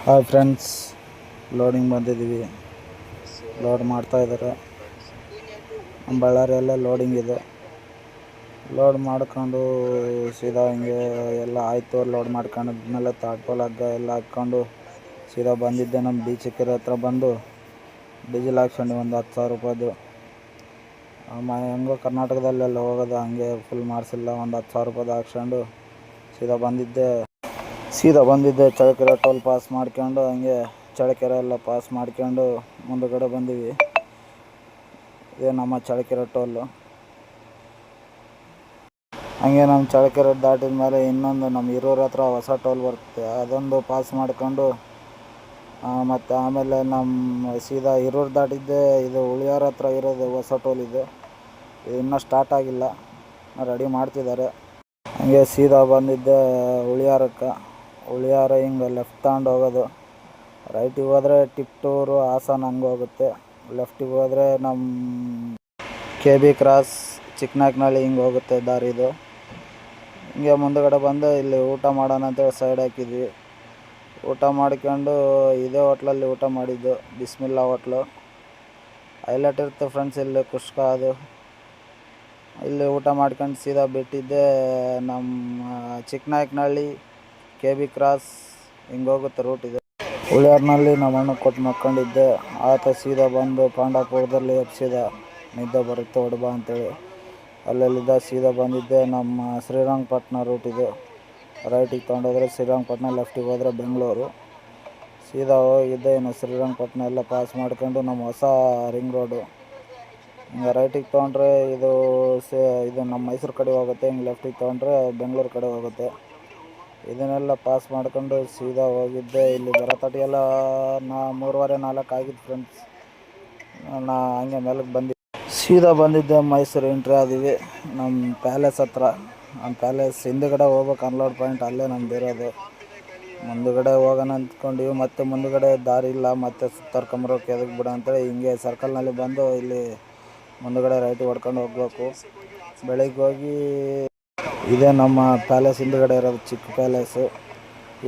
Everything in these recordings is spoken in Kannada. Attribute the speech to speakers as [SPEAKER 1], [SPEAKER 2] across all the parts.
[SPEAKER 1] ಹಾಯ್ ಫ್ರೆಂಡ್ಸ್, ಲೋಡಿಂಗ್ ಬಂದಿದ್ದೀವಿ. ಲೋಡ್ ಮಾಡ್ತಾಯಿದ್ದಾರೆ. ನಮ್ಮ ಬಳ್ಳಾರಿಯಲ್ಲೇ ಲೋಡಿಂಗ್ ಇದೆ. ಲೋಡ್ ಮಾಡ್ಕೊಂಡು ಸೀದಾ ಹಿಂಗೆ ಎಲ್ಲ ಆಯಿತು. ಲೋಡ್ ಮಾಡ್ಕೊಂಡಾದ್ಮೇಲೆ ತಾಟ್ಪೋಲ್ ಹಗ್ಗ ಎಲ್ಲ ಹಾಕ್ಕೊಂಡು ಸೀದಾ ಬಂದಿದ್ದೆ ನಮ್ಮ ಬೀಚಕೆರೆ ಹತ್ರ ಬಂದು ಡೀಸೆಲ್ ಹಾಕ್ಸ್ಕೊಂಡು ಒಂದು 10,000 ರೂಪಾಯ್ದು. ಹೆಂಗೋ ಕರ್ನಾಟಕದಲ್ಲೆಲ್ಲ ಹೋಗೋದು, ಹಂಗೆ ಫುಲ್ ಮಾಡಿಸಿಲ್ಲ. ಒಂದು 10,000 ರೂಪಾಯ್ದು ಹಾಕ್ಸ್ಕೊಂಡು ಸೀದಾ ಬಂದಿದ್ದೆ ಚಳ್ಳಕೆರೆ ಟೋಲ್ ಪಾಸ್ ಮಾಡ್ಕೊಂಡು, ಹಂಗೆ ಚಳ್ಳಕೆರೆ ಎಲ್ಲ ಪಾಸ್ ಮಾಡ್ಕೊಂಡು ಮುಂದುಗಡೆ ಬಂದೀವಿ. ಇದೇ ನಮ್ಮ ಚಳ್ಳಕೆರೆ ಟೋಲು. ಹಂಗೆ ನಮ್ಮ ಚಳ್ಳಕೆರೆ ದಾಟಿದ ಮೇಲೆ ಇನ್ನೊಂದು ನಮ್ಮ ಹಿರೂರ ಹತ್ರ ಹೊಸ ಟೋಲ್ ಬರುತ್ತೆ, ಅದೊಂದು ಪಾಸ್ ಮಾಡ್ಕೊಂಡು ಮತ್ತು ಆಮೇಲೆ ನಮ್ಮ ಸೀದಾ ಹಿರೂರು ದಾಟಿದ್ದೆ. ಇದು ಉಳಿಯಾರ ಹತ್ರ ಇರೋದು ಹೊಸ ಟೋಲ್ ಇದು ಇನ್ನೂ ಸ್ಟಾರ್ಟ್ ಆಗಿಲ್ಲ, ರೆಡಿ ಮಾಡ್ತಿದ್ದಾರೆ. ಹಂಗೆ ಸೀದಾ ಬಂದಿದ್ದೆ ಉಳಿಯಾರಕ್ಕೆ. ಉಳಿಯಾರ ಹಿಂಗೆ ಲೆಫ್ಟ್ ತಗೊಂಡು ಹೋಗೋದು. ರೈಟಿಗೆ ಹೋದರೆ ಟಿಪ್ಟೂರು ಹಾಸನ ಹಂಗೆ ಹೋಗುತ್ತೆ. ಲೆಫ್ಟಿಗೆ ಹೋದರೆ ನಮ್ಮ KB ಕ್ರಾಸ್ ಚಿಕ್ಕನಾಯಕನಹಳ್ಳಿ ಹಿಂಗೆ ಹೋಗುತ್ತೆ ದಾರಿದು. ಹಿಂಗೆ ಮುಂದುಗಡೆ ಬಂದು ಇಲ್ಲಿ ಊಟ ಮಾಡೋಣ ಅಂತೇಳಿ ಸೈಡ್ ಹಾಕಿದ್ವಿ. ಊಟ ಮಾಡ್ಕೊಂಡು ಇದೇ ಹೋಟ್ಲಲ್ಲಿ ಊಟ ಮಾಡಿದ್ದು, ಬಿಸ್ಮಿಲ್ಲಾ ಹೋಟ್ಲು. ಹೈಲೈಟ್ ಇರುತ್ತೆ ಫ್ರೆಂಡ್ಸ್ ಇಲ್ಲಿ ಕುಷ್ಕ. ಅದು ಇಲ್ಲಿ ಊಟ ಮಾಡ್ಕೊಂಡು ಸೀದಾ ಬಿಟ್ಟಿದ್ದೆ ನಮ್ಮ ಚಿಕ್ಕನಾಯಕನಹಳ್ಳಿ KB ಕ್ರಾಸ್ ಹಿಂಗೆ ಹೋಗುತ್ತೆ ರೂಟ್ ಇದೆ. ಉಳಿಯಾರ್ನಲ್ಲಿ ನಮ್ಮ ಅಣ್ಣ ಕೊಟ್ಟು ಮಕ್ಕೊಂಡಿದ್ದೆ. ಆತ ಸೀದಾ ಬಂದು ಪಾಂಡವಪುರದಲ್ಲಿ ಎಪ್ಸಿದ, ನಿದ್ದೆ ಬರುತ್ತೆ ಹೊಡ್ಬಾ ಅಂತೇಳಿ. ಅಲ್ಲೆಲ್ಲಿದ್ದ ಸೀದಾ ಬಂದಿದ್ದೆ ನಮ್ಮ ಶ್ರೀರಂಗಪಟ್ಟಣ ರೂಟ್ ಇದು. ರೈಟಿಗೆ ತೊಗೊಂಡೋದ್ರೆ ಶ್ರೀರಂಗಪಟ್ಟಣ, ಲೆಫ್ಟಿಗೆ ಹೋದರೆ ಬೆಂಗಳೂರು. ಸೀದಾ ಹೋಗಿದ್ದೆ. ಇನ್ನು ಶ್ರೀರಂಗಪಟ್ಟಣ ಎಲ್ಲ ಪಾಸ್ ಮಾಡ್ಕೊಂಡು ನಮ್ಮ ಹೊಸ ರಿಂಗ್ ರೋಡು. ಹಿಂಗೆ ರೈಟಿಗೆ ತೊಗೊಂಡ್ರೆ ಇದು ನಮ್ಮ ಮೈಸೂರು ಕಡೆ ಹೋಗುತ್ತೆ. ಹಿಂಗೆ ಲೆಫ್ಟಿಗೆ ತೊಗೊಂಡ್ರೆ ಬೆಂಗಳೂರು ಕಡೆ ಹೋಗುತ್ತೆ. ಇದನ್ನೆಲ್ಲ ಪಾಸ್ ಮಾಡ್ಕೊಂಡು ಸೀದಾ ಹೋಗಿದ್ದೆ. ಇಲ್ಲಿ ಬರೋತಟಿಗೆಲ್ಲ 3:30-4 ಆಗಿತ್ತು ಫ್ರೆಂಡ್ಸ್. ಹಂಗೆ ಮೇಲಕ್ಕೆ ಸೀದಾ ಬಂದಿದ್ದೆ ಮೈಸೂರು ಎಂಟ್ರಿ ಆದೀವಿ ನಮ್ಮ ಪ್ಯಾಲೇಸ್ ಹತ್ರ. ನಮ್ಮ ಪ್ಯಾಲೇಸ್ ಹಿಂದುಗಡೆ ಹೋಗ್ಬೇಕು, ಅನ್ಲೋಡ್ ಪಾಯಿಂಟ್ ಅಲ್ಲೇ ನಮ್ದು ಇರೋದು. ಮುಂದುಗಡೆ ಹೋಗೋಣ ಅಂದ್ಕೊಂಡಿವಿ, ಮತ್ತು ಮುಂದುಗಡೆ ದಾರಿ ಇಲ್ಲ, ಮತ್ತು ಸುತ್ತಾರ್ಕೊಂಬರೋಕೆ ಎದಕ್ಕೆ ಬಿಡ ಅಂತೇಳಿ ಹಿಂಗೆ ಸರ್ಕಲ್ನಲ್ಲಿ ಬಂದು ಇಲ್ಲಿ ಮುಂದುಗಡೆ ರೈಟಿಗೆ ಹೊಡ್ಕೊಂಡು ಹೋಗ್ಬೇಕು. ಬೆಳಿಗ್ಗೆ ಹೋಗಿ ಇದೇ ನಮ್ಮ ಪ್ಯಾಲೇಸ್ ಹಿಂದುಗಡೆ ಇರೋದು ಚಿಕ್ಕ ಪ್ಯಾಲೇಸು.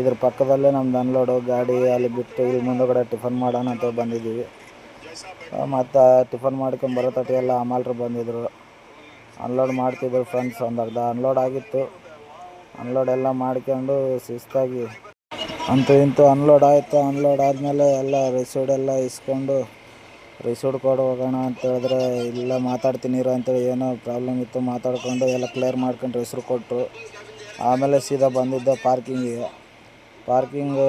[SPEAKER 1] ಇದ್ರ ಪಕ್ಕದಲ್ಲೇ ನಮ್ದು ಅನ್ಲೋಡು ಗಾಡಿ. ಅಲ್ಲಿ ಬಿಟ್ಟು ಇಲ್ಲಿ ಮುಂದುಗಡೆ ಟಿಫನ್ ಮಾಡೋಣ ಅಂತ ಬಂದಿದ್ದೀವಿ. ಮತ್ತು ಟಿಫನ್ ಮಾಡ್ಕೊಂಡು ಬರೋತಟಿ ಎಲ್ಲ ಅಮಾಲ್ರು ಬಂದಿದ್ದರು, ಅನ್ಲೋಡ್ ಮಾಡ್ತಿದ್ರು ಫ್ರೆಂಡ್ಸ್. ಒಂದು ಅರ್ಧ ಅನ್ಲೋಡ್ ಆಗಿತ್ತು. ಅನ್ಲೋಡ್ ಎಲ್ಲ ಮಾಡ್ಕೊಂಡು ಶಿಸ್ತಾಗಿ ಅಂತೂ ಇಂತೂ ಅನ್ಲೋಡ್ ಆಯಿತು. ಅನ್ಲೋಡ್ ಆದಮೇಲೆ ಎಲ್ಲ ರಿಸೀವ್ಡೆಲ್ಲ ಇಸ್ಕೊಂಡು ರಿಸೀವ್ಡ್ ಕೊಡು ಹೋಗೋಣ ಅಂತ ಹೇಳಿದ್ರೆ, ಇಲ್ಲ ಮಾತಾಡ್ತೀನಿ ಇರು ಅಂತೇಳಿ ಏನೋ ಪ್ರಾಬ್ಲಮ್ ಇತ್ತು, ಮಾತಾಡ್ಕೊಂಡು ಎಲ್ಲ ಕ್ಲಿಯರ್ ಮಾಡ್ಕೊಂಡು ರಿಸೀವ್ ಕೊಟ್ಟರು. ಆಮೇಲೆ ಸೀದಾ ಬಂದಿದ್ದೆ ಪಾರ್ಕಿಂಗ್